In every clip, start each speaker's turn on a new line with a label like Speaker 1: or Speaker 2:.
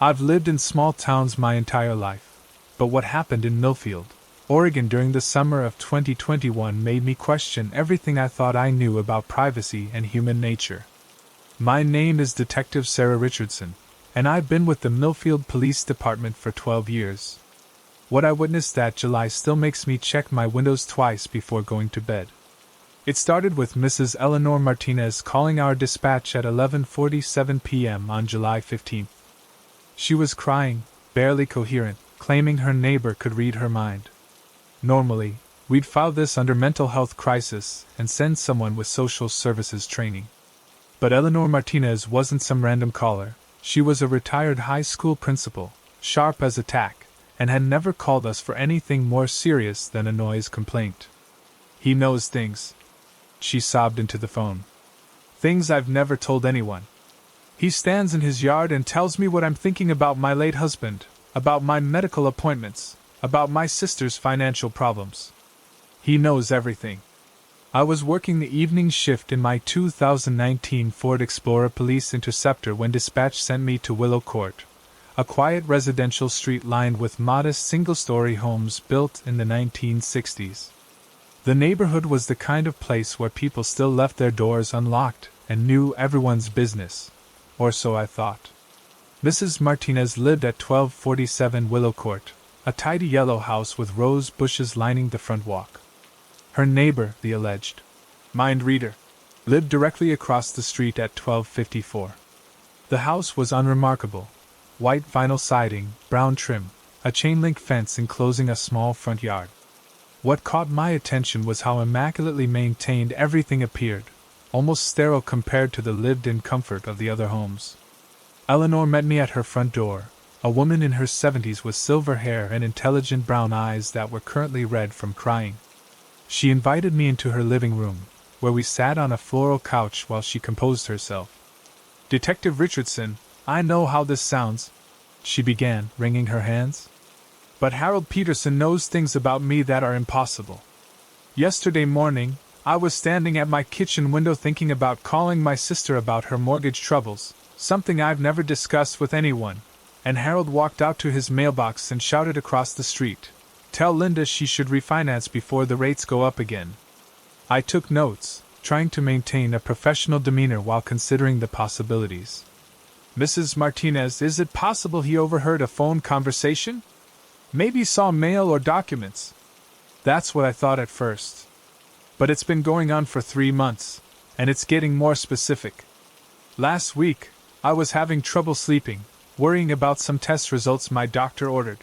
Speaker 1: I've lived in small towns my entire life, but what happened in Millfield, Oregon during the summer of 2021 made me question everything I thought I knew about privacy and human nature. My name is Detective Sarah Richardson, and I've been with the Millfield Police Department for 12 years. What I witnessed that July still makes me check my windows twice before going to bed. It started with Mrs. Eleanor Martinez calling our dispatch at 11:47 p.m. on July 15th. She was crying, barely coherent, claiming her neighbor could read her mind. Normally, we'd file this under mental health crisis and send someone with social services training. But Eleanor Martinez wasn't some random caller. She was a retired high school principal, sharp as a tack, and had never called us for anything more serious than a noise complaint. "He knows things," she sobbed into the phone. "Things I've never told anyone. He stands in his yard and tells me what I'm thinking about my late husband, about my medical appointments, about my sister's financial problems. He knows everything." I was working the evening shift in my 2019 Ford Explorer Police Interceptor when dispatch sent me to Willow Court, a quiet residential street lined with modest single-story homes built in the 1960s. The neighborhood was the kind of place where people still left their doors unlocked and knew everyone's business, or so I thought. Mrs. Martinez lived at 1247 Willow Court, a tidy yellow house with rose bushes lining the front walk. Her neighbor, the alleged mind reader, lived directly across the street at 1254. The house was unremarkable: white vinyl siding, brown trim, a chain-link fence enclosing a small front yard. What caught my attention was how immaculately maintained everything appeared, almost sterile compared to the lived-in comfort of the other homes. Eleanor met me at her front door, a woman in her 70s with silver hair and intelligent brown eyes that were currently red from crying. She invited me into her living room, where we sat on a floral couch while she composed herself. "Detective Richardson, I know how this sounds," she began, wringing her hands. "But Harold Peterson knows things about me that are impossible. Yesterday morning, I was standing at my kitchen window thinking about calling my sister about her mortgage troubles, something I've never discussed with anyone, and Harold walked out to his mailbox and shouted across the street, 'Tell Linda she should refinance before the rates go up again.' I took notes, trying to maintain a professional demeanor while considering the possibilities. Mrs. Martinez, is it possible he overheard a phone conversation? Maybe saw mail or documents? That's what I thought at first. But it's been going on for 3 months, and it's getting more specific. Last week, I was having trouble sleeping, worrying about some test results my doctor ordered.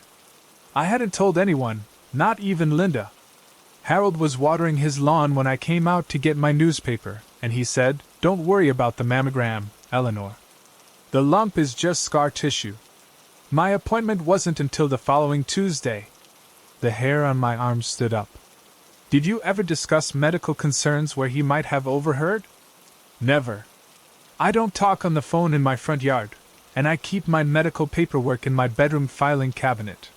Speaker 1: I hadn't told anyone, not even Linda. Harold was watering his lawn when I came out to get my newspaper, and he said, 'Don't worry about the mammogram, Eleanor. The lump is just scar tissue.' My appointment wasn't until the following Tuesday." The hair on my arm stood up. "Did you ever discuss medical concerns where he might have overheard?" "Never. I don't talk on the phone in my front yard, and I keep my medical paperwork in my bedroom filing cabinet.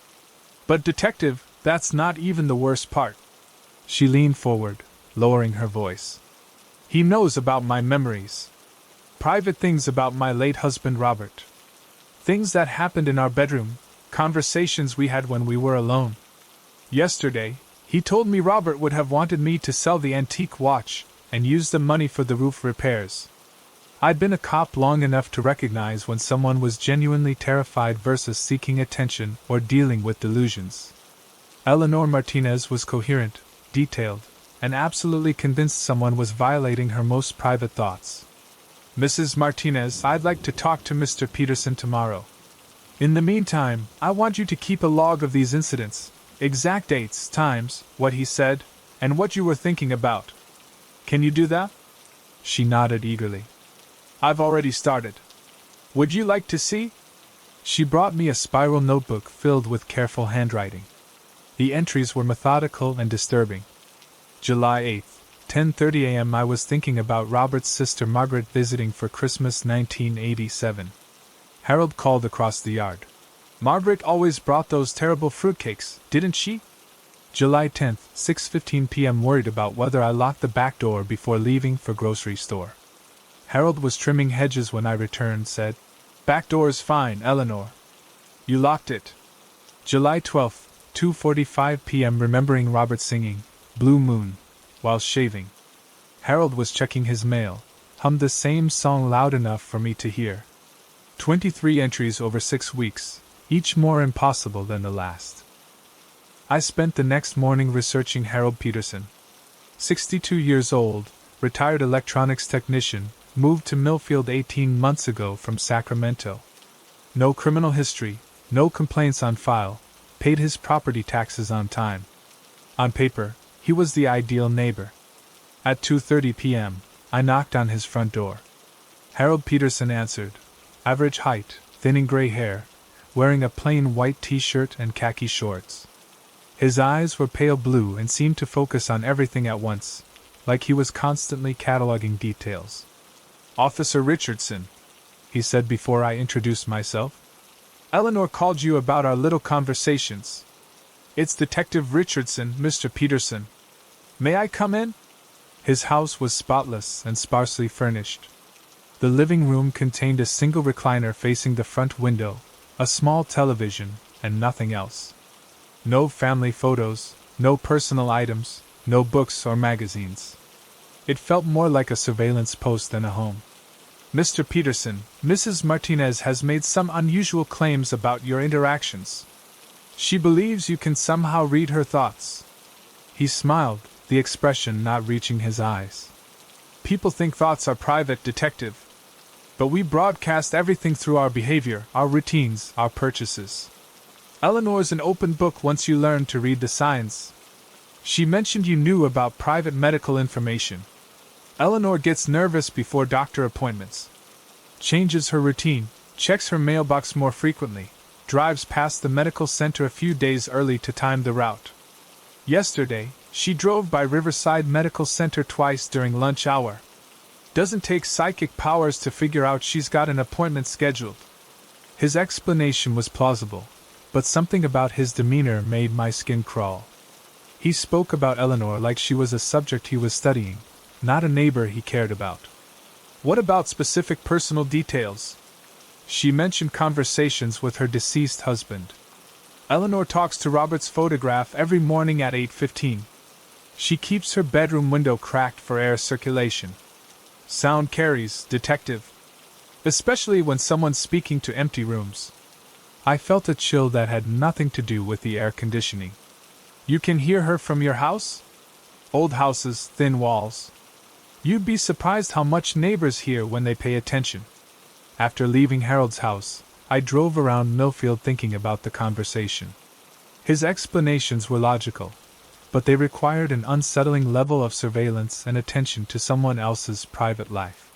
Speaker 1: But detective, that's not even the worst part." She leaned forward, lowering her voice. "He knows about my memories. Private things about my late husband Robert. Things that happened in our bedroom, conversations we had when we were alone. Yesterday, he told me Robert would have wanted me to sell the antique watch and use the money for the roof repairs. I'd been a cop long enough to recognize when someone was genuinely terrified versus seeking attention or dealing with delusions. Eleanor Martinez was coherent, detailed, and absolutely convinced someone was violating her most private thoughts. "Mrs. Martinez, I'd like to talk to Mr. Peterson tomorrow. In the meantime, I want you to keep a log of these incidents, exact dates, times, what he said, and what you were thinking about. Can you do that?" She nodded eagerly. "I've already started. Would you like to see?" She brought me a spiral notebook filled with careful handwriting. The entries were methodical and disturbing. July 8th, 10:30 a.m. I was thinking about Robert's sister Margaret visiting for Christmas 1987. Harold called across the yard. "Margaret always brought those terrible fruitcakes, didn't she?" July 10th, 6:15 p.m. Worried about whether I locked the back door before leaving for grocery store. Harold was trimming hedges when I returned, said, "Back door's fine, Eleanor. You locked it. July 12th, 2:45 p.m. Remembering Robert singing Blue Moon while shaving. Harold was checking his mail, hummed the same song loud enough for me to hear. 23 entries over 6 weeks, each more impossible than the last. I spent the next morning researching Harold Peterson. 62 years old, retired electronics technician, moved to Millfield 18 months ago from Sacramento. No criminal history, no complaints on file, paid his property taxes on time. On paper, he was the ideal neighbor. At 2:30 p.m., I knocked on his front door. Harold Peterson answered. Average height, thinning gray hair, wearing a plain white t-shirt and khaki shorts. His eyes were pale blue and seemed to focus on everything at once, like he was constantly cataloging details. Officer Richardson, he said before I introduced myself. Eleanor called you about our little conversations. It's Detective Richardson, Mr. Peterson. May I come in? His house was spotless and sparsely furnished. The living room contained a single recliner facing the front window, a small television, and nothing else. No family photos, no personal items, no books or magazines. It felt more like a surveillance post than a home. Mr. Peterson, Mrs. Martinez has made some unusual claims about your interactions. She believes you can somehow read her thoughts. He smiled, the expression not reaching his eyes. People think thoughts are private, Detective. But we broadcast everything through our behavior, our routines, our purchases. Eleanor's an open book once you learn to read the signs. She mentioned you knew about private medical information. Eleanor gets nervous before doctor appointments. Changes her routine, checks her mailbox more frequently, drives past the medical center a few days early to time the route. Yesterday, she drove by Riverside Medical Center twice during lunch hour. Doesn't take psychic powers to figure out she's got an appointment scheduled. His explanation was plausible, but something about his demeanor made my skin crawl. He spoke about Eleanor like she was a subject he was studying, not a neighbor he cared about. What about specific personal details? She mentioned conversations with her deceased husband. Eleanor talks to Robert's photograph every morning at 8:15. She keeps her bedroom window cracked for air circulation. Sound carries, Detective. Especially when someone's speaking to empty rooms. I felt a chill that had nothing to do with the air conditioning. You can hear her from your house? Old houses, thin walls. You'd be surprised how much neighbors hear when they pay attention. After leaving Harold's house, I drove around Millfield thinking about the conversation. His explanations were logical, but they required an unsettling level of surveillance and attention to someone else's private life.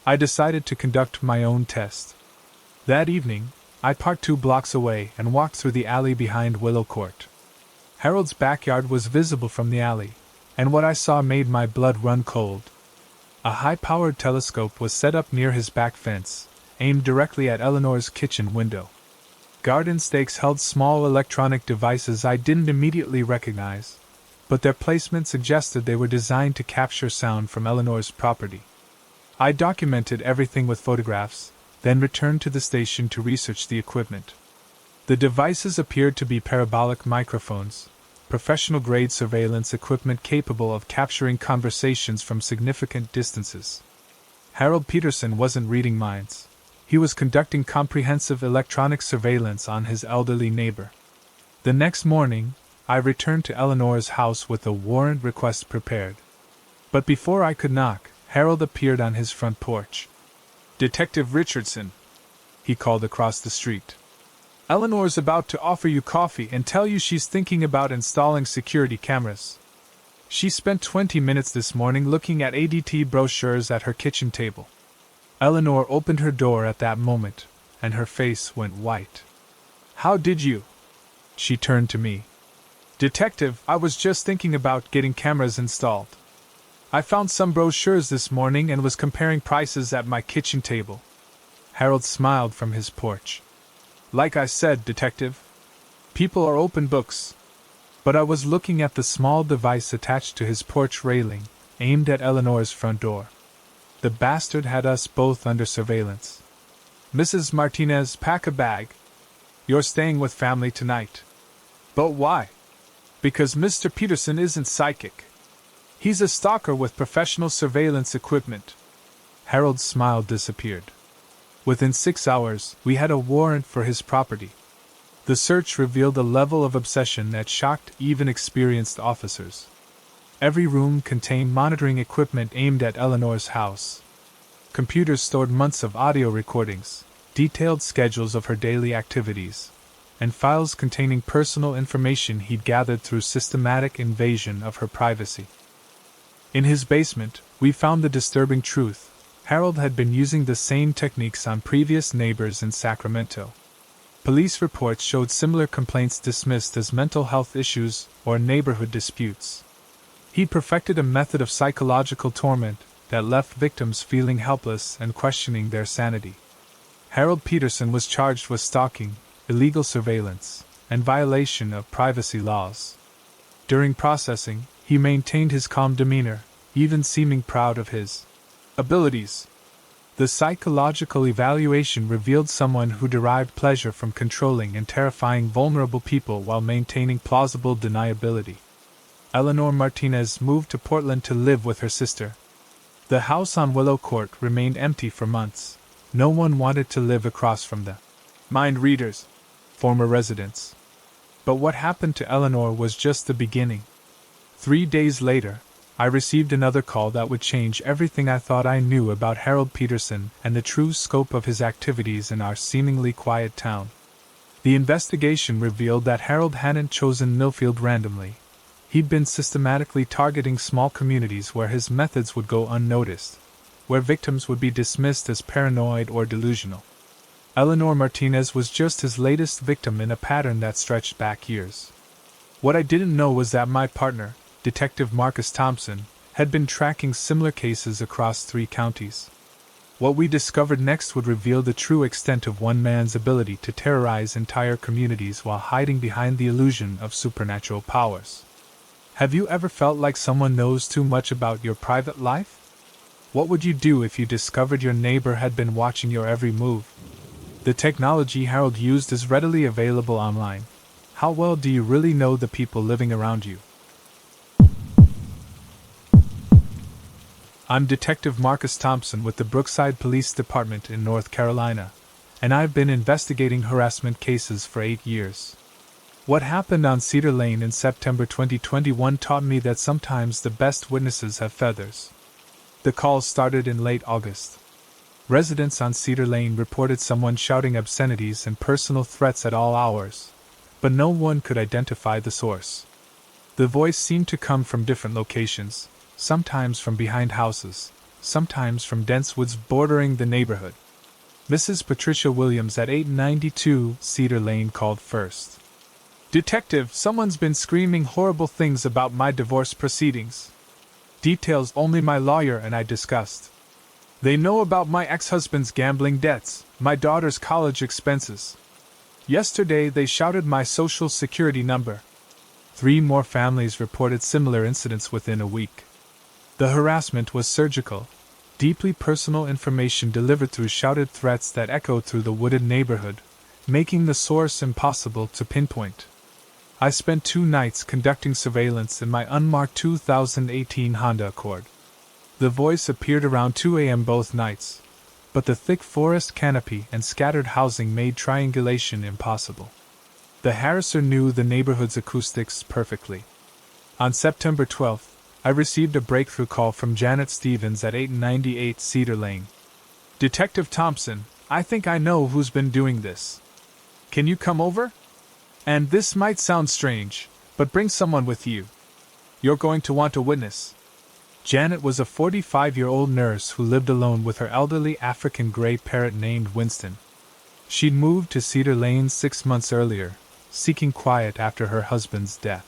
Speaker 1: I decided to conduct my own test. That evening, I parked 2 blocks away and walked through the alley behind Willow Court. Harold's backyard was visible from the alley, and what I saw made my blood run cold. A high-powered telescope was set up near his back fence, aimed directly at Eleanor's kitchen window. Garden stakes held small electronic devices I didn't immediately recognize, but their placement suggested they were designed to capture sound from Eleanor's property. I documented everything with photographs, then returned to the station to research the equipment. The devices appeared to be parabolic microphones, professional-grade surveillance equipment capable of capturing conversations from significant distances. Harold Peterson wasn't reading minds. He was conducting comprehensive electronic surveillance on his elderly neighbor. The next morning, I returned to Eleanor's house with a warrant request prepared. But before I could knock, Harold appeared on his front porch. Detective Richardson, he called across the street. Eleanor's about to offer you coffee and tell you she's thinking about installing security cameras. She spent 20 minutes this morning looking at ADT brochures at her kitchen table. Eleanor opened her door at that moment, and her face went white. How did you? She turned to me. Detective, I was just thinking about getting cameras installed. I found some brochures this morning and was comparing prices at my kitchen table. Harold smiled from his porch. Like I said, Detective, people are open books. But I was looking at the small device attached to his porch railing, aimed at Eleanor's front door. The bastard had us both under surveillance. Mrs. Martinez, pack a bag. You're staying with family tonight. But why? Because Mr. Peterson isn't psychic. He's a stalker with professional surveillance equipment. Harold's smile disappeared. Within 6 hours, we had a warrant for his property. The search revealed a level of obsession that shocked even experienced officers. Every room contained monitoring equipment aimed at Eleanor's house. Computers stored months of audio recordings, detailed schedules of her daily activities, and files containing personal information he'd gathered through systematic invasion of her privacy. In his basement, we found the disturbing truth. Harold had been using the same techniques on previous neighbors in Sacramento. Police reports showed similar complaints dismissed as mental health issues or neighborhood disputes. He perfected a method of psychological torment that left victims feeling helpless and questioning their sanity. Harold Peterson was charged with stalking, illegal surveillance, and violation of privacy laws. During processing, he maintained his calm demeanor, even seeming proud of his abilities. The psychological evaluation revealed someone who derived pleasure from controlling and terrifying vulnerable people while maintaining plausible deniability. Eleanor Martinez moved to Portland to live with her sister. The house on Willow Court remained empty for months. No one wanted to live across from them. Mind readers, former residents. But what happened to Eleanor was just the beginning. 3 days later, I received another call that would change everything I thought I knew about Harold Peterson and the true scope of his activities in our seemingly quiet town. The investigation revealed that Harold hadn't chosen Millfield randomly. He'd been systematically targeting small communities where his methods would go unnoticed, where victims would be dismissed as paranoid or delusional. Eleanor Martinez was just his latest victim in a pattern that stretched back years. What I didn't know was that my partner, Detective Marcus Thompson, had been tracking similar cases across 3 counties. What we discovered next would reveal the true extent of one man's ability to terrorize entire communities while hiding behind the illusion of supernatural powers. Have you ever felt like someone knows too much about your private life? What would you do if you discovered your neighbor had been watching your every move? The technology Harold used is readily available online. How well do you really know the people living around you? I'm Detective Marcus Thompson with the Brookside Police Department in North Carolina, and I've been investigating harassment cases for 8 years. What happened on Cedar Lane in September 2021 taught me that sometimes the best witnesses have feathers. The call started in late August. Residents on Cedar Lane reported someone shouting obscenities and personal threats at all hours, but no one could identify the source. The voice seemed to come from different locations, sometimes from behind houses, sometimes from dense woods bordering the neighborhood. Mrs. Patricia Williams at 892 Cedar Lane called first. "Detective, someone's been screaming horrible things about my divorce proceedings. Details only my lawyer and I discussed. They know about my ex-husband's gambling debts, my daughter's college expenses. Yesterday they shouted my social security number." 3 more families reported similar incidents within a week. The harassment was surgical, deeply personal information delivered through shouted threats that echoed through the wooded neighborhood, making the source impossible to pinpoint. I spent 2 nights conducting surveillance in my unmarked 2018 Honda Accord. The voice appeared around 2 a.m. both nights, but the thick forest canopy and scattered housing made triangulation impossible. The harasser knew the neighborhood's acoustics perfectly. On September 12th, I received a breakthrough call from Janet Stevens at 898 Cedar Lane. "Detective Thompson, I think I know who's been doing this. Can you come over? And this might sound strange, but bring someone with you. You're going to want a witness." Janet was a 45-year-old nurse who lived alone with her elderly African gray parrot named Winston. She'd moved to Cedar Lane 6 months earlier, seeking quiet after her husband's death.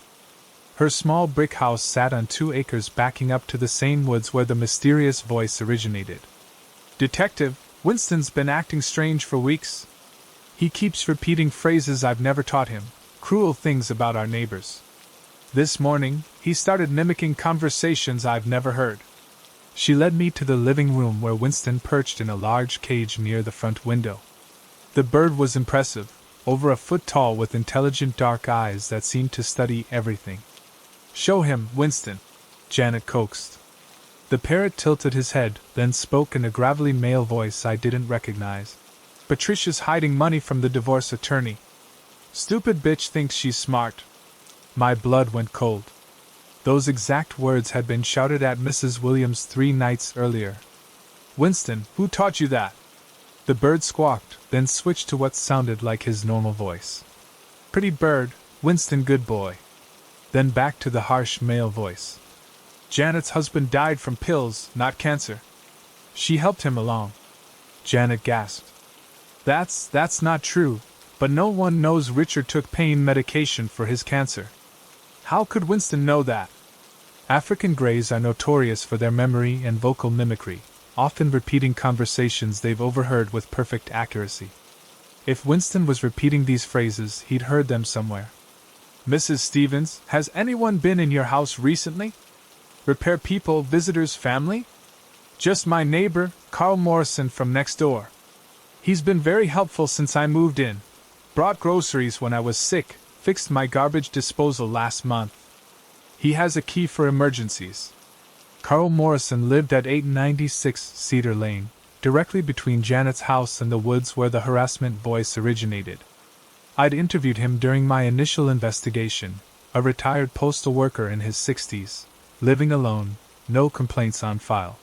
Speaker 1: Her small brick house sat on 2 acres backing up to the same woods where the mysterious voice originated. "Detective, Winston's been acting strange for weeks. He keeps repeating phrases I've never taught him, cruel things about our neighbors. This morning, he started mimicking conversations I've never heard." She led me to the living room where Winston perched in a large cage near the front window. The bird was impressive, over a foot tall with intelligent dark eyes that seemed to study everything. "Show him, Winston," Janet coaxed. The parrot tilted his head, then spoke in a gravelly male voice I didn't recognize. "Patricia's hiding money from the divorce attorney. Stupid bitch thinks she's smart." My blood went cold. Those exact words had been shouted at Mrs. Williams 3 nights earlier. "Winston, who taught you that?" The bird squawked, then switched to what sounded like his normal voice. "Pretty bird, Winston, good boy." Then back to the harsh male voice. "Janet's husband died from pills, not cancer. She helped him along." Janet gasped. That's not true, but no one knows Richard took pain medication for his cancer." "How could Winston know that?" African Greys are notorious for their memory and vocal mimicry, often repeating conversations they've overheard with perfect accuracy. If Winston was repeating these phrases, he'd heard them somewhere. "Mrs. Stevens, has anyone been in your house recently? Repair people, visitors, family?" "Just my neighbor, Carl Morrison from next door. He's been very helpful since I moved in. Brought groceries when I was sick, fixed my garbage disposal last month. He has a key for emergencies." Carl Morrison lived at 896 Cedar Lane, directly between Janet's house and the woods where the harassment voice originated. I'd interviewed him during my initial investigation, a retired postal worker in his 60s, living alone, no complaints on file.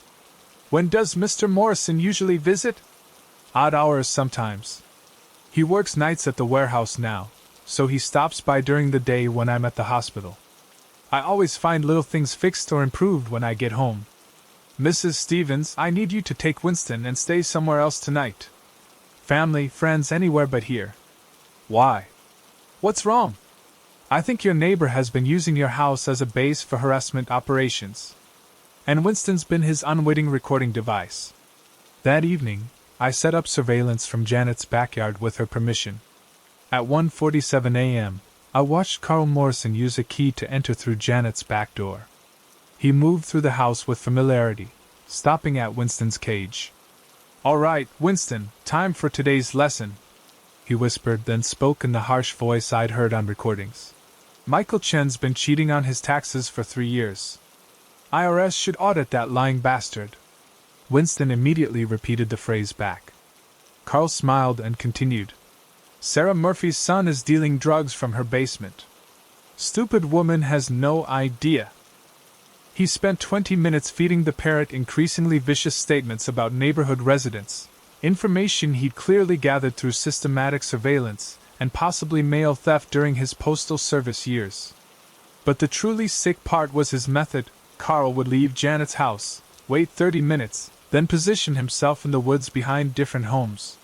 Speaker 1: "When does Mr. Morrison usually visit?" "Odd hours sometimes. He works nights at the warehouse now, so he stops by during the day when I'm at the hospital. I always find little things fixed or improved when I get home." "Mrs. Stevens, I need you to take Winston and stay somewhere else tonight. Family, friends, anywhere but here." "Why? What's wrong?" "I think your neighbor has been using your house as a base for harassment operations. And Winston's been his unwitting recording device." That evening, I set up surveillance from Janet's backyard with her permission. At 1:47 a.m., I watched Carl Morrison use a key to enter through Janet's back door. He moved through the house with familiarity, stopping at Winston's cage. "All right, Winston, time for today's lesson," he whispered, then spoke in the harsh voice I'd heard on recordings. "Michael Chen's been cheating on his taxes for 3 years. IRS should audit that lying bastard." Winston immediately repeated the phrase back. Carl smiled and continued. "Sarah Murphy's son is dealing drugs from her basement. Stupid woman has no idea." He spent 20 minutes feeding the parrot increasingly vicious statements about neighborhood residents, information he'd clearly gathered through systematic surveillance and possibly mail theft during his postal service years. But the truly sick part was his method. Carl would leave Janet's house, wait 30 minutes, then position himself in the woods behind different homes.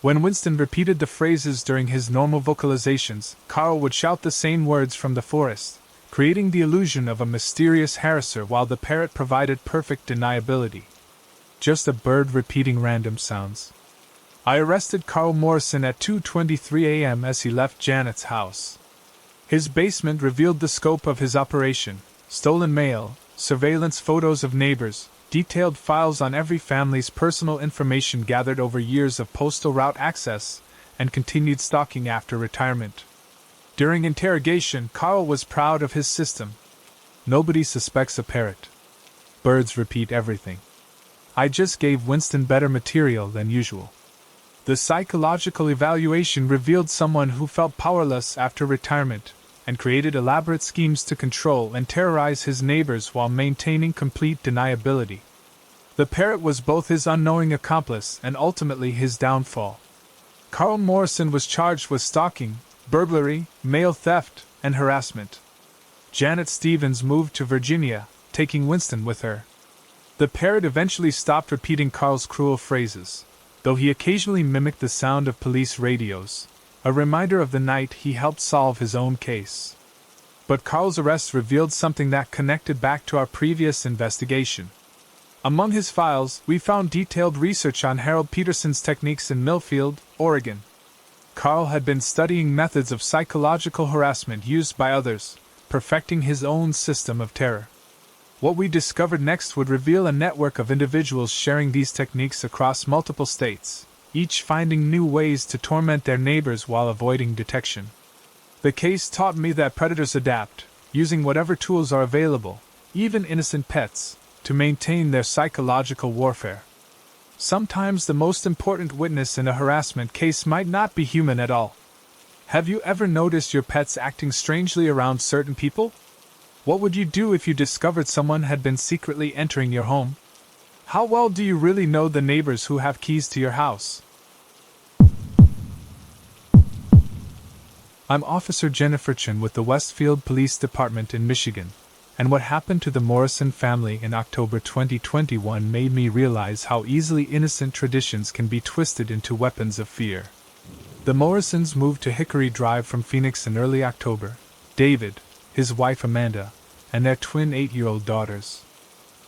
Speaker 1: When Winston repeated the phrases during his normal vocalizations, Carl would shout the same words from the forest, creating the illusion of a mysterious harasser while the parrot provided perfect deniability. Just a bird repeating random sounds. I arrested Carl Morrison at 2:23 a.m. as he left Janet's house. His basement revealed the scope of his operation: stolen mail, surveillance photos of neighbors, detailed files on every family's personal information gathered over years of postal route access, and continued stalking after retirement. During interrogation, Carl was proud of his system. Nobody suspects a parrot. Birds repeat everything. I just gave Winston better material than usual. The psychological evaluation revealed someone who felt powerless after retirement, and created elaborate schemes to control and terrorize his neighbors while maintaining complete deniability. The parrot was both his unknowing accomplice and ultimately his downfall. Carl Morrison was charged with stalking, burglary, mail theft, and harassment. Janet Stevens moved to Virginia, taking Winston with her. The parrot eventually stopped repeating Carl's cruel phrases, though he occasionally mimicked the sound of police radios, a reminder of the night he helped solve his own case. But Carl's arrest revealed something that connected back to our previous investigation. Among his files, we found detailed research on Harold Peterson's techniques in Millfield, Oregon. Carl had been studying methods of psychological harassment used by others, perfecting his own system of terror. What we discovered next would reveal a network of individuals sharing these techniques across multiple states, each finding new ways to torment their neighbors while avoiding detection. The case taught me that predators adapt, using whatever tools are available, even innocent pets, to maintain their psychological warfare. Sometimes the most important witness in a harassment case might not be human at all. Have you ever noticed your pets acting strangely around certain people? What would you do if you discovered someone had been secretly entering your home? How well do you really know the neighbors who have keys to your house? I'm Officer Jennifer Chin with the Westfield Police Department in Michigan, and what happened to the Morrison family in October 2021 made me realize how easily innocent traditions can be twisted into weapons of fear. The Morrisons moved to Hickory Drive from Phoenix in early October. David, his wife Amanda, and their twin 8-year-old daughters.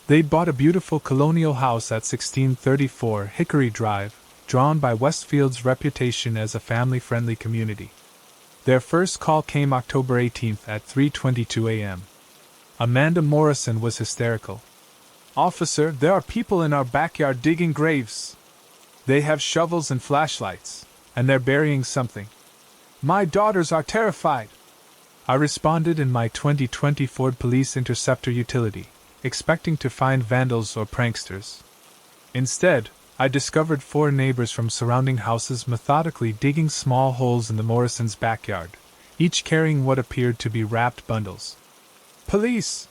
Speaker 1: They'd bought a beautiful colonial house at 1634 Hickory Drive, drawn by Westfield's reputation as a family-friendly community. Their first call came October 18th at 3:22 a.m. Amanda Morrison was hysterical. "Officer, there are people in our backyard digging graves. They have shovels and flashlights, and they're burying something. My daughters are terrified." I responded in my 2020 Ford Police Interceptor utility, expecting to find vandals or pranksters. Instead, I discovered 4 neighbors from surrounding houses methodically digging small holes in the Morrisons' backyard, each carrying what appeared to be wrapped bundles. "Police!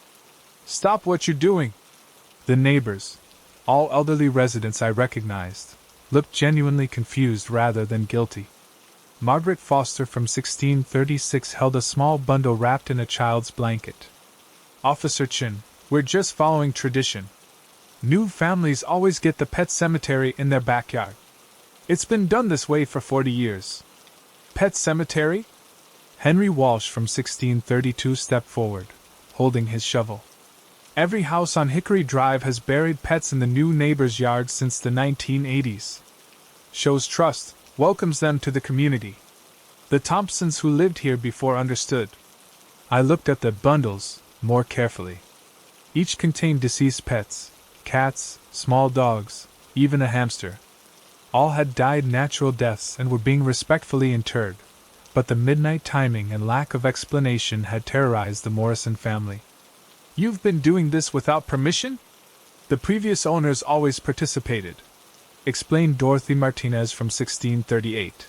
Speaker 1: Stop what you're doing!" The neighbors, all elderly residents I recognized, looked genuinely confused rather than guilty. Margaret Foster from 1636 held a small bundle wrapped in a child's blanket. "Officer Chin, we're just following tradition. New families always get the pet cemetery in their backyard. It's been done this way for 40 years. Pet cemetery?" Henry Walsh from 1632 stepped forward, holding his shovel. "Every house on Hickory Drive has buried pets in the new neighbor's yard since the 1980s. Shows trust, welcomes them to the community. The Thompsons who lived here before understood." I looked at the bundles more carefully. Each contained deceased pets, cats, small dogs, even a hamster. All had died natural deaths and were being respectfully interred, but the midnight timing and lack of explanation had terrorized the Morrison family. "You've been doing this without permission? The previous owners always participated," explained Dorothy Martinez from 1638.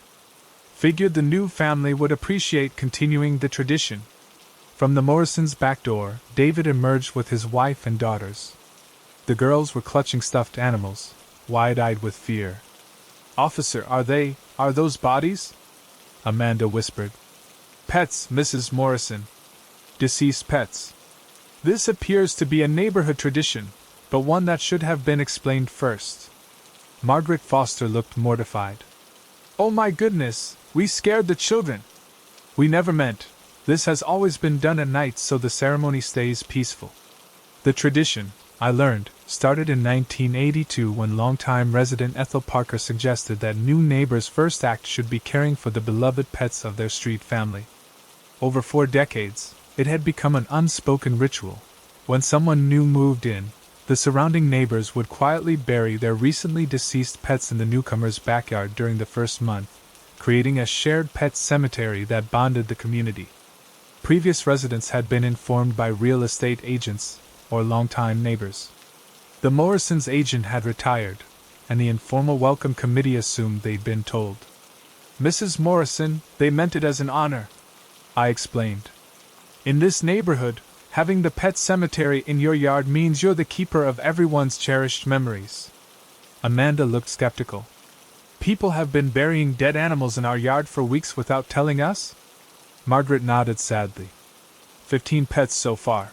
Speaker 1: "Figured the new family would appreciate continuing the tradition." From the Morrisons' back door, David emerged with his wife and daughters. The girls were clutching stuffed animals, wide-eyed with fear. "Officer, are those bodies?" Amanda whispered. "Pets, Mrs. Morrison. Deceased pets. This appears to be a neighborhood tradition, but one that should have been explained first." Margaret Foster looked mortified. "Oh my goodness, we scared the children. We never meant. This has always been done at night so the ceremony stays peaceful." The tradition, I learned, started in 1982 when longtime resident Ethel Parker suggested that new neighbors' first act should be caring for the beloved pets of their street family. Over 4 decades, it had become an unspoken ritual. When someone new moved in, the surrounding neighbors would quietly bury their recently deceased pets in the newcomer's backyard during the first month, creating a shared pet cemetery that bonded the community. Previous residents had been informed by real estate agents or longtime neighbors. The Morrisons' agent had retired, and the informal welcome committee assumed they'd been told. "Mrs. Morrison, they meant it as an honor," I explained. "In this neighborhood, having the pet cemetery in your yard means you're the keeper of everyone's cherished memories." Amanda looked skeptical. "People have been burying dead animals in our yard for weeks without telling us?" Margaret nodded sadly. 15 pets so far.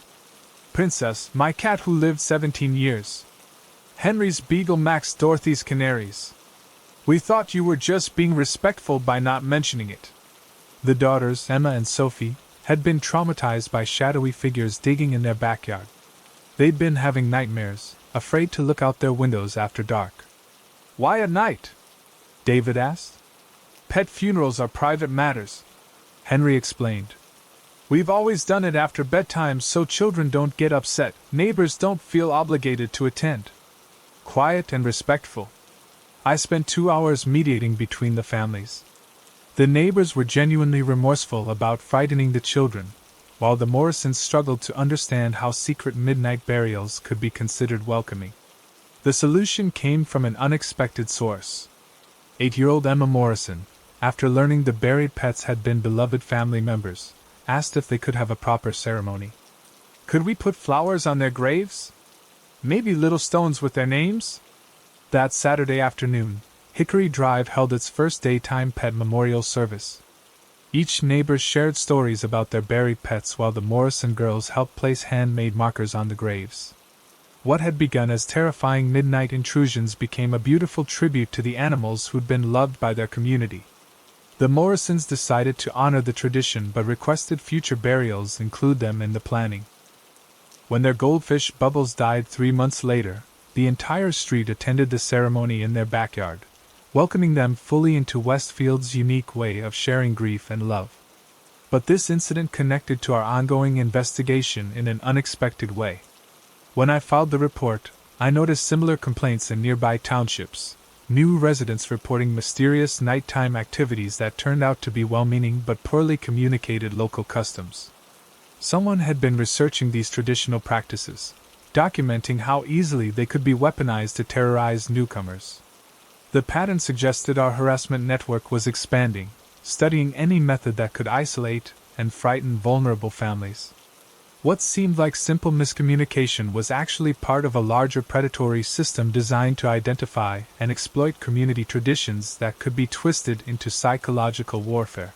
Speaker 1: Princess, my cat who lived 17 years. Henry's beagle Max, Dorothy's canaries. We thought you were just being respectful by not mentioning it." The daughters, Emma and Sophie, had been traumatized by shadowy figures digging in their backyard. They'd been having nightmares, afraid to look out their windows after dark. "Why at night?" David asked. "Pet funerals are private matters," Henry explained. "We've always done it after bedtime so children don't get upset, neighbors don't feel obligated to attend. Quiet and respectful." I spent 2 hours mediating between the families. The neighbors were genuinely remorseful about frightening the children, while the Morrisons struggled to understand how secret midnight burials could be considered welcoming. The solution came from an unexpected source. 8-year-old Emma Morrison, after learning the buried pets had been beloved family members, asked if they could have a proper ceremony. Could we put flowers on their graves? Maybe little stones with their names? That Saturday afternoon, Hickory Drive held its first daytime pet memorial service. Each neighbor shared stories about their buried pets while the Morrison girls helped place handmade markers on the graves. What had begun as terrifying midnight intrusions became a beautiful tribute to the animals who'd been loved by their community. The Morrisons decided to honor the tradition but requested future burials include them in the planning. When their goldfish Bubbles died 3 months later, the entire street attended the ceremony in their backyard, welcoming them fully into Westfield's unique way of sharing grief and love. But this incident connected to our ongoing investigation in an unexpected way. When I filed the report, I noticed similar complaints in nearby townships, new residents reporting mysterious nighttime activities that turned out to be well-meaning but poorly communicated local customs. Someone had been researching these traditional practices, documenting how easily they could be weaponized to terrorize newcomers. The pattern suggested our harassment network was expanding, studying any method that could isolate and frighten vulnerable families. What seemed like simple miscommunication was actually part of a larger predatory system designed to identify and exploit community traditions that could be twisted into psychological warfare.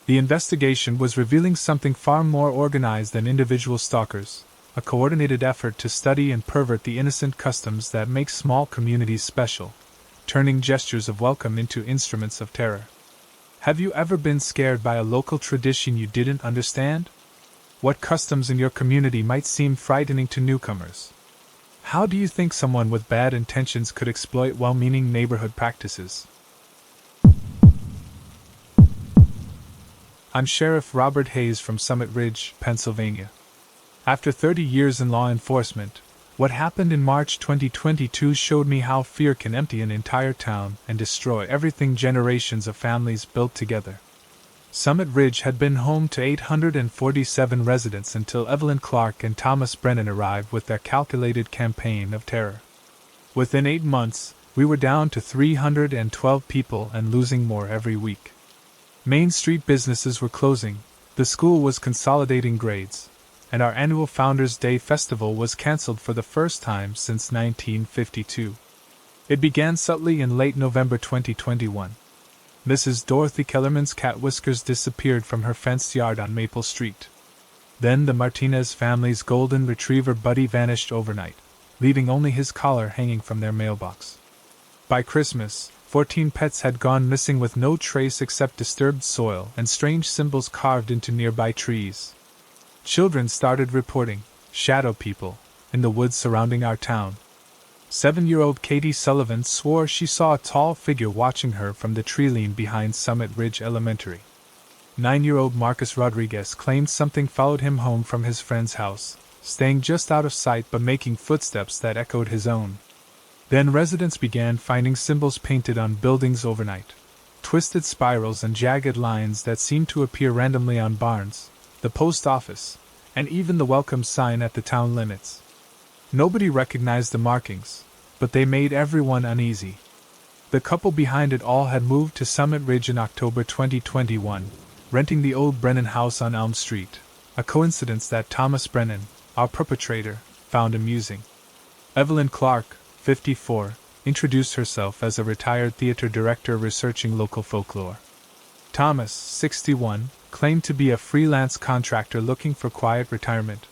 Speaker 1: The investigation was revealing something far more organized than individual stalkers, a coordinated effort to study and pervert the innocent customs that make small communities special, turning gestures of welcome into instruments of terror. Have you ever been scared by a local tradition you didn't understand? What customs in your community might seem frightening to newcomers? How do you think someone with bad intentions could exploit well-meaning neighborhood practices? I'm Sheriff Robert Hayes from Summit Ridge, Pennsylvania. After 30 years in law enforcement, what happened in March 2022 showed me how fear can empty an entire town and destroy everything generations of families built together. Summit Ridge had been home to 847 residents until Evelyn Clark and Thomas Brennan arrived with their calculated campaign of terror. Within 8 months, we were down to 312 people and losing more every week. Main Street businesses were closing, the school was consolidating grades, and our annual Founders' Day festival was cancelled for the first time since 1952. It began subtly in late November 2021. Mrs. Dorothy Kellerman's cat Whiskers disappeared from her fenced yard on Maple Street. Then the Martinez family's golden retriever Buddy vanished overnight, leaving only his collar hanging from their mailbox. By Christmas, 14 pets had gone missing with no trace except disturbed soil and strange symbols carved into nearby trees. Children started reporting shadow people in the woods surrounding our town. 7-year-old Katie Sullivan swore she saw a tall figure watching her from the tree line behind Summit Ridge Elementary. 9-year-old Marcus Rodriguez claimed something followed him home from his friend's house, staying just out of sight but making footsteps that echoed his own. Then residents began finding symbols painted on buildings overnight, twisted spirals and jagged lines that seemed to appear randomly on barns, the post office, and even the welcome sign at the town limits. Nobody recognized the markings, but they made everyone uneasy. The couple behind it all had moved to Summit Ridge in October 2021, renting the old Brennan house on Elm Street, a coincidence that Thomas Brennan, our perpetrator, found amusing. Evelyn Clark, 54, introduced herself as a retired theater director researching local folklore. Thomas, 61, claimed to be a freelance contractor looking for quiet retirement.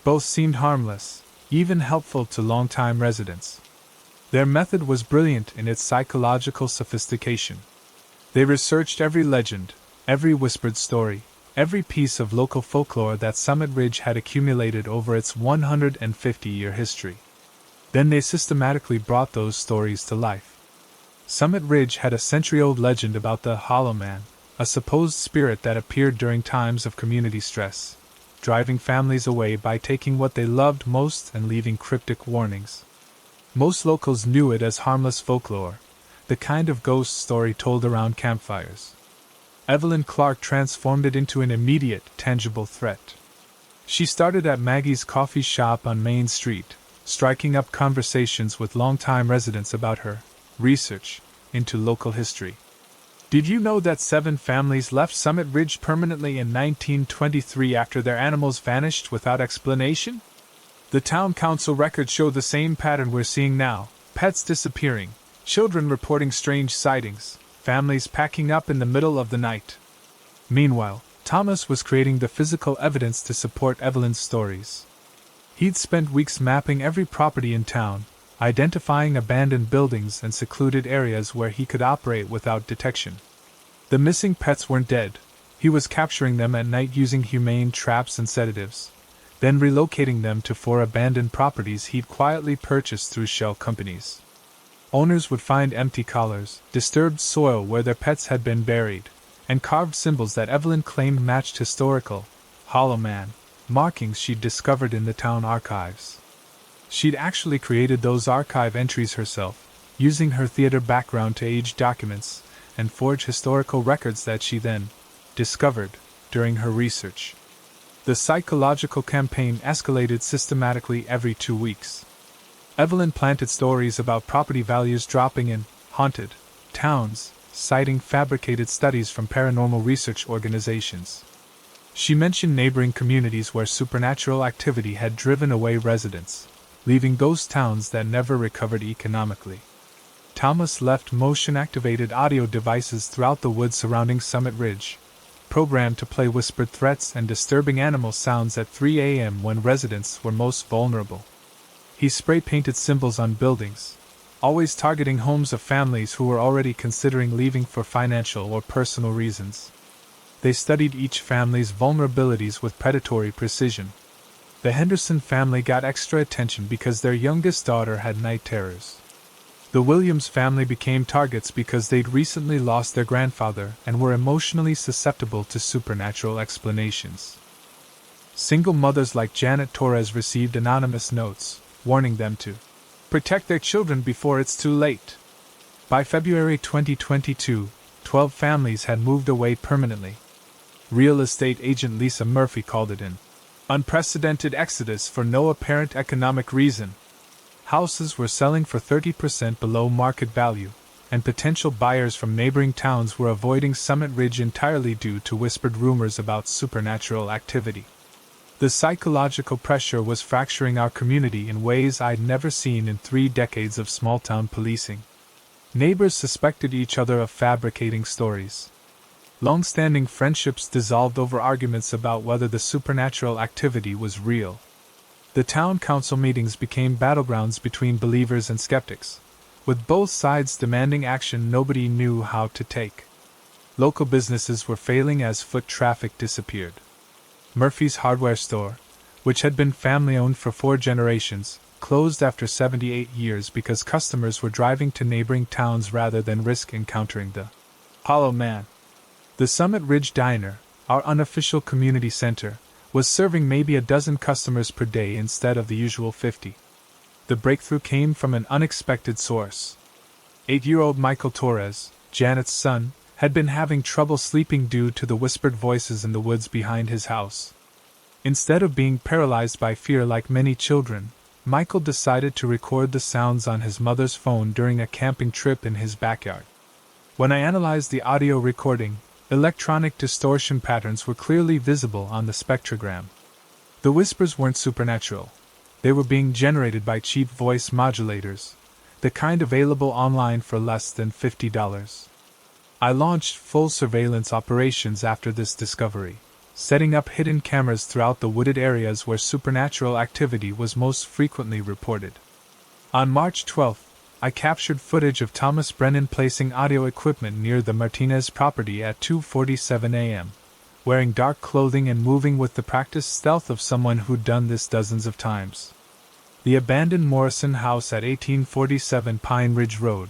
Speaker 1: Both seemed harmless, even helpful to longtime residents. Their method was brilliant in its psychological sophistication. They researched every legend, every whispered story, every piece of local folklore that Summit Ridge had accumulated over its 150-year history. Then they systematically brought those stories to life. Summit Ridge had a century-old legend about the Hollow Man, a supposed spirit that appeared during times of community stress, driving families away by taking what they loved most and leaving cryptic warnings. Most locals knew it as harmless folklore, the kind of ghost story told around campfires. Evelyn Clark transformed it into an immediate, tangible threat. She started at Maggie's coffee shop on Main Street, striking up conversations with longtime residents about her research into local history. Did you know that 7 families left Summit Ridge permanently in 1923 after their animals vanished without explanation? The town council records show the same pattern we're seeing now: pets disappearing, children reporting strange sightings, families packing up in the middle of the night. Meanwhile, Thomas was creating the physical evidence to support Evelyn's stories. He'd spent weeks mapping every property in town, identifying abandoned buildings and secluded areas where he could operate without detection. The missing pets weren't dead. He was capturing them at night using humane traps and sedatives, then relocating them to 4 abandoned properties he'd quietly purchased through shell companies. Owners would find empty collars, disturbed soil where their pets had been buried, and carved symbols that Evelyn claimed matched historical, Hollow Man, markings she'd discovered in the town archives. She'd actually created those archive entries herself, using her theater background to age documents and forge historical records that she then discovered during her research. The psychological campaign escalated systematically every 2 weeks. Evelyn planted stories about property values dropping in haunted towns, citing fabricated studies from paranormal research organizations. She mentioned neighboring communities where supernatural activity had driven away residents, leaving ghost towns that never recovered economically. Thomas left motion-activated audio devices throughout the woods surrounding Summit Ridge, programmed to play whispered threats and disturbing animal sounds at 3 a.m. when residents were most vulnerable. He spray-painted symbols on buildings, always targeting homes of families who were already considering leaving for financial or personal reasons. They studied each family's vulnerabilities with predatory precision. The Henderson family got extra attention because their youngest daughter had night terrors. The Williams family became targets because they'd recently lost their grandfather and were emotionally susceptible to supernatural explanations. Single mothers like Janet Torres received anonymous notes, warning them to protect their children before it's too late. By February 2022, 12 families had moved away permanently. Real estate agent Lisa Murphy called it an unprecedented exodus for no apparent economic reason. Houses were selling for 30% below market value, and potential buyers from neighboring towns were avoiding Summit Ridge entirely due to whispered rumors about supernatural activity. The psychological pressure was fracturing our community in ways I'd never seen in 3 decades of small-town policing. Neighbors suspected each other of fabricating stories. Long-standing friendships dissolved over arguments about whether the supernatural activity was real. The town council meetings became battlegrounds between believers and skeptics, with both sides demanding action nobody knew how to take. Local businesses were failing as foot traffic disappeared. Murphy's hardware store, which had been family-owned for 4 generations, closed after 78 years because customers were driving to neighboring towns rather than risk encountering the Hollow Man. The Summit Ridge Diner, our unofficial community center, was serving maybe a dozen customers per day instead of the usual 50. The breakthrough came from an unexpected source. 8-year-old Michael Torres, Janet's son, had been having trouble sleeping due to the whispered voices in the woods behind his house. Instead of being paralyzed by fear like many children, Michael decided to record the sounds on his mother's phone during a camping trip in his backyard. When I analyzed the audio recording, electronic distortion patterns were clearly visible on the spectrogram. The whispers weren't supernatural. They were being generated by cheap voice modulators, the kind available online for less than $50. I launched full surveillance operations after this discovery, setting up hidden cameras throughout the wooded areas where supernatural activity was most frequently reported. On March 12th, I captured footage of Thomas Brennan placing audio equipment near the Martinez property at 2:47 a.m., wearing dark clothing and moving with the practiced stealth of someone who'd done this dozens of times. The abandoned Morrison house at 1847 Pine Ridge Road,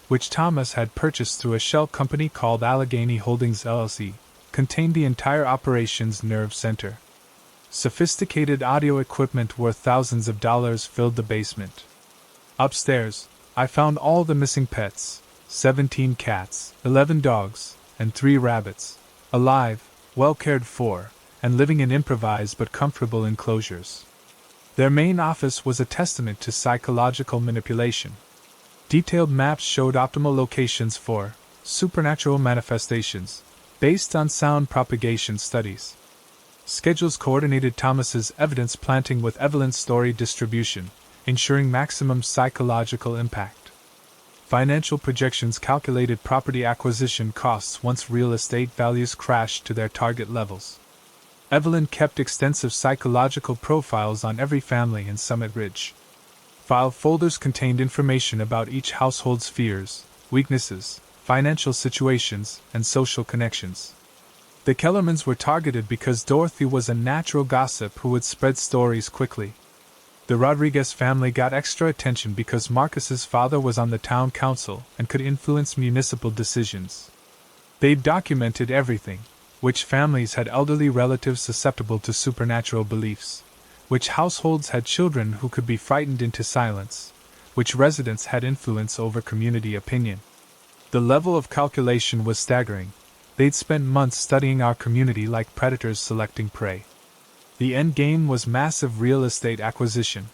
Speaker 1: which Thomas had purchased through a shell company called Allegheny Holdings LLC, contained the entire operations nerve center. Sophisticated audio equipment worth thousands of dollars filled the basement. Upstairs, I found all the missing pets, 17 cats, 11 dogs, and 3 rabbits, alive, well cared for, and living in improvised but comfortable enclosures. Their main office was a testament to psychological manipulation. Detailed maps showed optimal locations for supernatural manifestations, based on sound propagation studies. Schedules coordinated Thomas's evidence planting with Evelyn's story distribution, ensuring maximum psychological impact. Financial projections calculated property acquisition costs once real estate values crashed to their target levels. Evelyn kept extensive psychological profiles on every family in Summit Ridge. File folders contained information about each household's fears, weaknesses, financial situations, and social connections. The Kellermans were targeted because Dorothy was a natural gossip who would spread stories quickly. The Rodriguez family got extra attention because Marcus's father was on the town council and could influence municipal decisions. They documented everything: which families had elderly relatives susceptible to supernatural beliefs, which households had children who could be frightened into silence, which residents had influence over community opinion. The level of calculation was staggering. They'd spent months studying our community like predators selecting prey. The end game was massive real estate acquisition.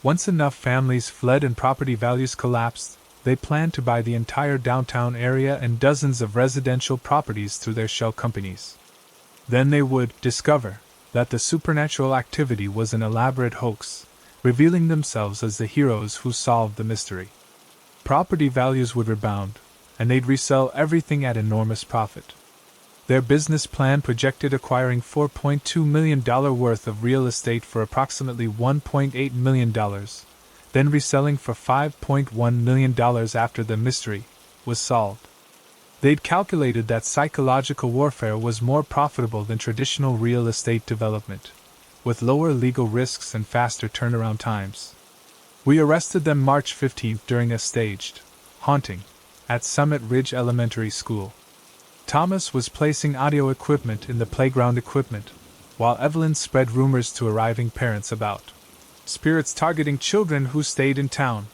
Speaker 1: Once enough families fled and property values collapsed, they planned to buy the entire downtown area and dozens of residential properties through their shell companies. Then they would discover that the supernatural activity was an elaborate hoax, revealing themselves as the heroes who solved the mystery. Property values would rebound, and they'd resell everything at enormous profit. Their business plan projected acquiring $4.2 million worth of real estate for approximately $1.8 million, then reselling for $5.1 million after the mystery was solved. They'd calculated that psychological warfare was more profitable than traditional real estate development, with lower legal risks and faster turnaround times. We arrested them March 15th during a staged haunting at Summit Ridge Elementary School. Thomas was placing audio equipment in the playground equipment, while Evelyn spread rumors to arriving parents about spirits targeting children who stayed in town.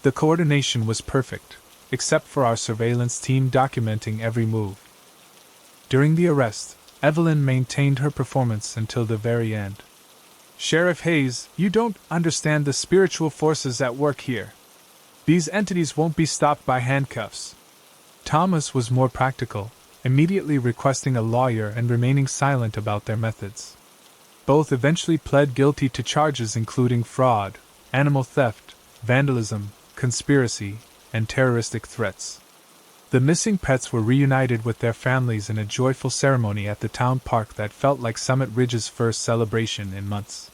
Speaker 1: The coordination was perfect, except for our surveillance team documenting every move. During the arrest, Evelyn maintained her performance until the very end. "Sheriff Hayes, you don't understand the spiritual forces at work here. These entities won't be stopped by handcuffs." Thomas was more practical, immediately requesting a lawyer and remaining silent about their methods. Both eventually pled guilty to charges including fraud, animal theft, vandalism, conspiracy, and terroristic threats. The missing pets were reunited with their families in a joyful ceremony at the town park that felt like Summit Ridge's first celebration in months.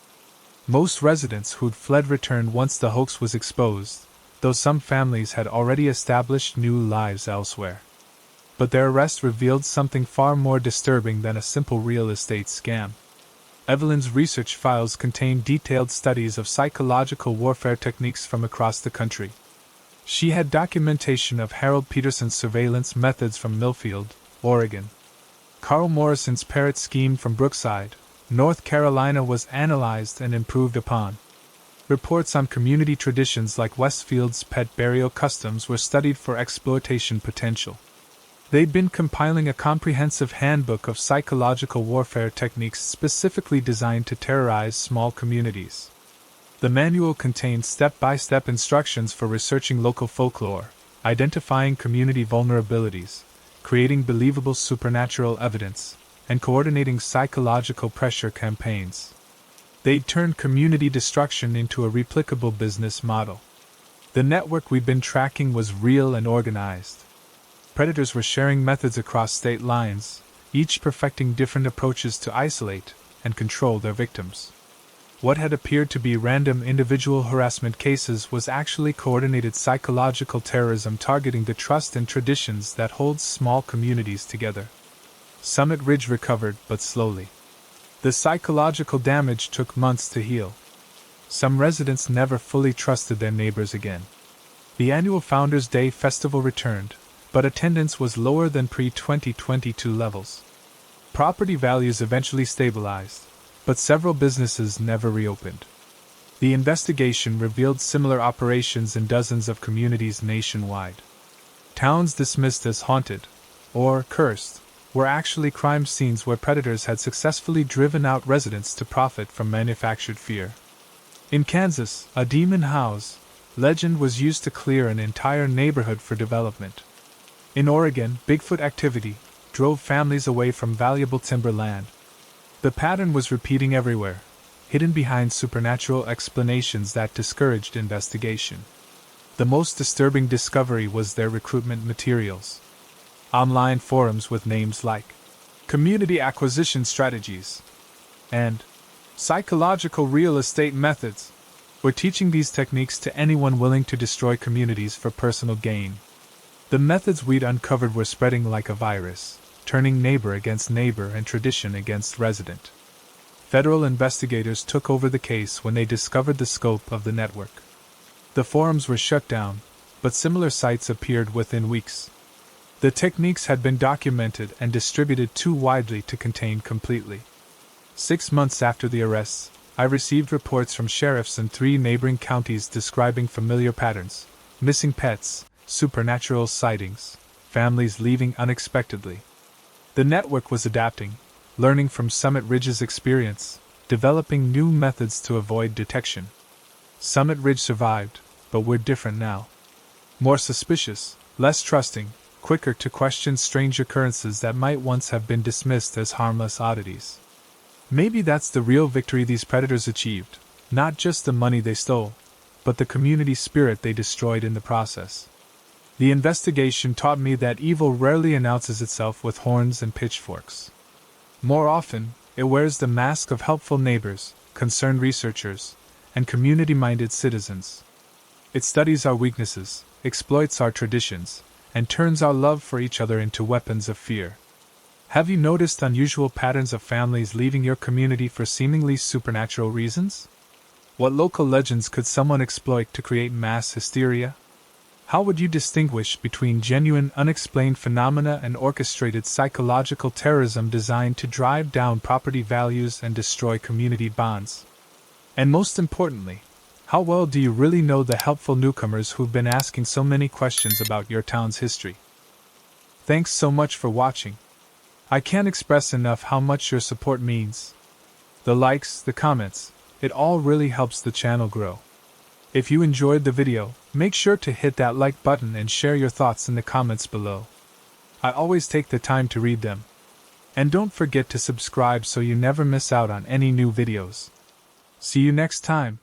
Speaker 1: Most residents who'd fled returned once the hoax was exposed, though some families had already established new lives elsewhere. But their arrest revealed something far more disturbing than a simple real estate scam. Evelyn's research files contained detailed studies of psychological warfare techniques from across the country. She had documentation of Harold Peterson's surveillance methods from Millfield, Oregon. Carl Morrison's parrot scheme from Brookside, North Carolina was analyzed and improved upon. Reports on community traditions like Westfield's pet burial customs were studied for exploitation potential. They'd been compiling a comprehensive handbook of psychological warfare techniques specifically designed to terrorize small communities. The manual contained step-by-step instructions for researching local folklore, identifying community vulnerabilities, creating believable supernatural evidence, and coordinating psychological pressure campaigns. They'd turned community destruction into a replicable business model. The network we'd been tracking was real and organized. Predators were sharing methods across state lines, each perfecting different approaches to isolate and control their victims. What had appeared to be random individual harassment cases was actually coordinated psychological terrorism targeting the trust and traditions that hold small communities together. Summit Ridge recovered, but slowly. The psychological damage took months to heal. Some residents never fully trusted their neighbors again. The annual Founders' Day festival returned, but attendance was lower than pre-2022 levels. Property values eventually stabilized, but several businesses never reopened. The investigation revealed similar operations in dozens of communities nationwide. Towns dismissed as haunted, or cursed, were actually crime scenes where predators had successfully driven out residents to profit from manufactured fear. In Kansas, a demon house legend was used to clear an entire neighborhood for development. In Oregon, Bigfoot activity drove families away from valuable timberland. The pattern was repeating everywhere, hidden behind supernatural explanations that discouraged investigation. The most disturbing discovery was their recruitment materials. Online forums with names like Community Acquisition Strategies and Psychological Real Estate Methods were teaching these techniques to anyone willing to destroy communities for personal gain. The methods we'd uncovered were spreading like a virus, turning neighbor against neighbor and tradition against resident. Federal investigators took over the case when they discovered the scope of the network. The forums were shut down, but similar sites appeared within weeks. The techniques had been documented and distributed too widely to contain completely. 6 months after the arrests, I received reports from sheriffs in 3 neighboring counties describing familiar patterns: missing pets, supernatural sightings, families leaving unexpectedly. The network was adapting, learning from Summit Ridge's experience, developing new methods to avoid detection. Summit Ridge survived, but we're different now. More suspicious, less trusting, quicker to question strange occurrences that might once have been dismissed as harmless oddities. Maybe that's the real victory these predators achieved, not just the money they stole, but the community spirit they destroyed in the process. The investigation taught me that evil rarely announces itself with horns and pitchforks. More often, it wears the mask of helpful neighbors, concerned researchers, and community-minded citizens. It studies our weaknesses, exploits our traditions, and turns our love for each other into weapons of fear. Have you noticed unusual patterns of families leaving your community for seemingly supernatural reasons? What local legends could someone exploit to create mass hysteria? How would you distinguish between genuine unexplained phenomena and orchestrated psychological terrorism designed to drive down property values and destroy community bonds? And most importantly, how well do you really know the helpful newcomers who've been asking so many questions about your town's history? Thanks so much for watching. I can't express enough how much your support means. The likes, the comments, it all really helps the channel grow. If you enjoyed the video, make sure to hit that like button and share your thoughts in the comments below. I always take the time to read them. And don't forget to subscribe so you never miss out on any new videos. See you next time.